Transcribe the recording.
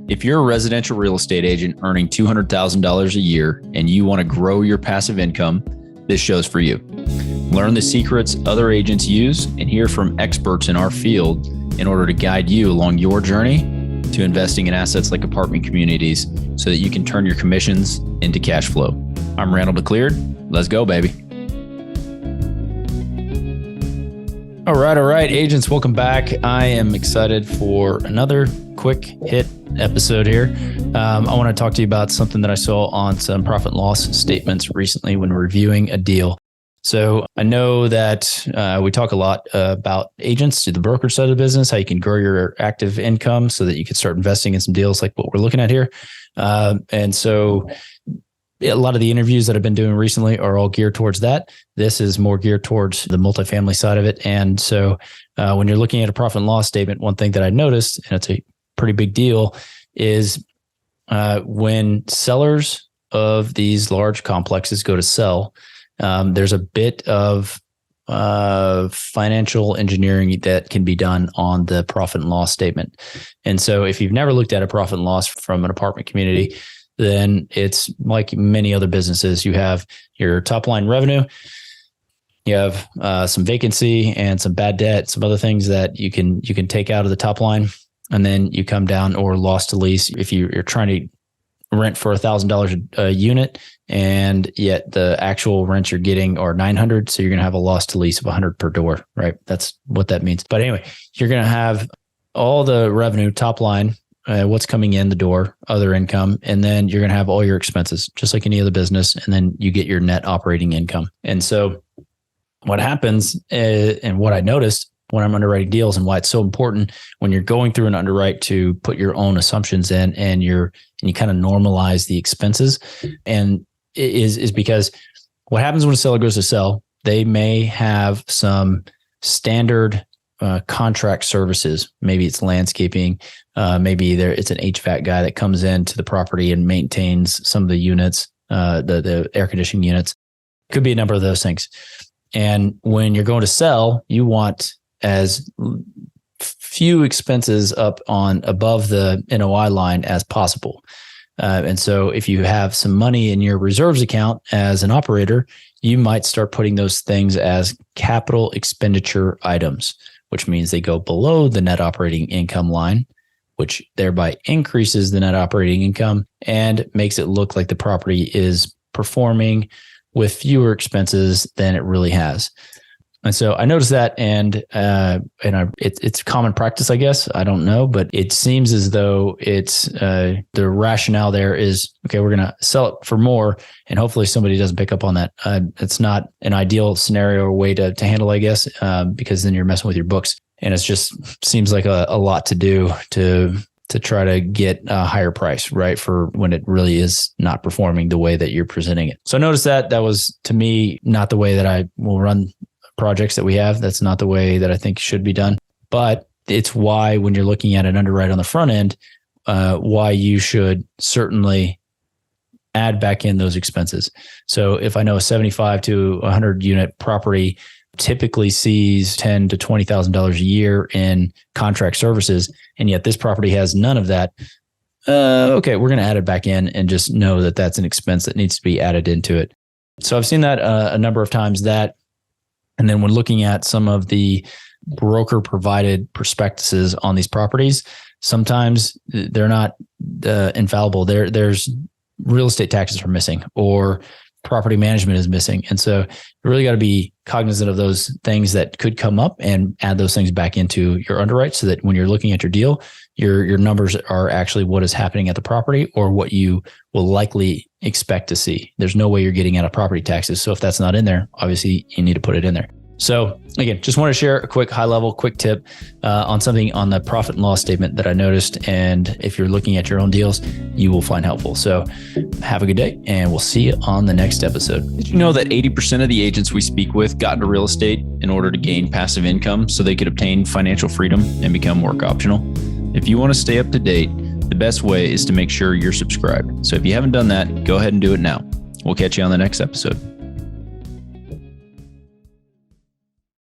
If you're a residential real estate agent earning $200,000 a year and you want to grow your passive income, this show's for you. Learn the secrets other agents use and hear from experts in our field in order to guide you along your journey to investing in assets like apartment communities so that you can turn your commissions into cash flow. I'm Randall McLeod. Let's go, baby. All right, agents, welcome back. I am excited for another quick hit episode here. I want to talk to you about something that I saw on some profit and loss statements recently when reviewing a deal. So I know that we talk a lot about agents to the brokerage side of the business, how you can grow your active income so that you can start investing in some deals like what we're looking at here. And so a lot of the interviews that I've been doing recently are all geared towards that. This is more geared towards the multifamily side of it. And so when you're looking at a profit and loss statement, one thing that I noticed, and it's a pretty big deal, is when sellers of these large complexes go to sell, there's a bit of financial engineering that can be done on the profit and loss statement. And so if you've never looked at a profit and loss from an apartment community, then it's like many other businesses. You have your top line revenue, you have some vacancy and some bad debt, some other things that you can take out of the top line, and then you come down, or loss to lease. If you're trying to rent for $1,000 a unit, and yet the actual rents you're getting are $900, so you're going to have a loss to lease of $100 per door, right? That's what that means. But anyway, you're going to have all the revenue, top line, what's coming in the door, other income, and then you're going to have all your expenses, just like any other business, and then you get your net operating income. And so what happens, and what I noticed when I'm underwriting deals, and why it's so important when you're going through an underwrite to put your own assumptions in, and you kind of normalize the expenses, and is because what happens when a seller goes to sell, they may have some standard contract services. Maybe it's landscaping. Maybe it's an HVAC guy that comes into the property and maintains some of the units, the air conditioning units. Could be a number of those things. And when you're going to sell, you want as few expenses up on above the NOI line as possible. And so if you have some money in your reserves account as an operator, you might start putting those things as capital expenditure items, which means they go below the net operating income line, which thereby increases the net operating income and makes it look like the property is performing with fewer expenses than it really has. And so I noticed that, and it's common practice, I guess. I don't know, but it seems as though it's the rationale there is, okay, we're going to sell it for more, and hopefully somebody doesn't pick up on that. It's not an ideal scenario or way to handle, I guess, because then you're messing with your books, and it just seems like a lot to do to try to get a higher price, right, for when it really is not performing the way that you're presenting it. So I noticed that was, to me, not the way that I will run projects that we have. That's not the way that I think should be done. But it's why, when you're looking at an underwrite on the front end, why you should certainly add back in those expenses. So if I know a 75 to 100 unit property typically sees $10,000 to $20,000 a year in contract services, and yet this property has none of that, okay, we're going to add it back in and just know that that's an expense that needs to be added into it. So I've seen that a number of times. And then when looking at some of the broker provided prospectuses on these properties, sometimes they're not infallible. There's real estate taxes are missing, or property management is missing. And so you really got to be cognizant of those things that could come up and add those things back into your underwrite, so that when you're looking at your deal, your numbers are actually what is happening at the property, or what you will likely expect to see. There's no way you're getting out of property taxes. So if that's not in there, obviously you need to put it in there. So again, just want to share a quick quick tip on something on the profit and loss statement that I noticed. And if you're looking at your own deals, you will find helpful. So have a good day, and we'll see you on the next episode. Did you know that 80% of the agents we speak with got into real estate in order to gain passive income so they could obtain financial freedom and become work optional? If you want to stay up to date, the best way is to make sure you're subscribed. So if you haven't done that, go ahead and do it now. We'll catch you on the next episode.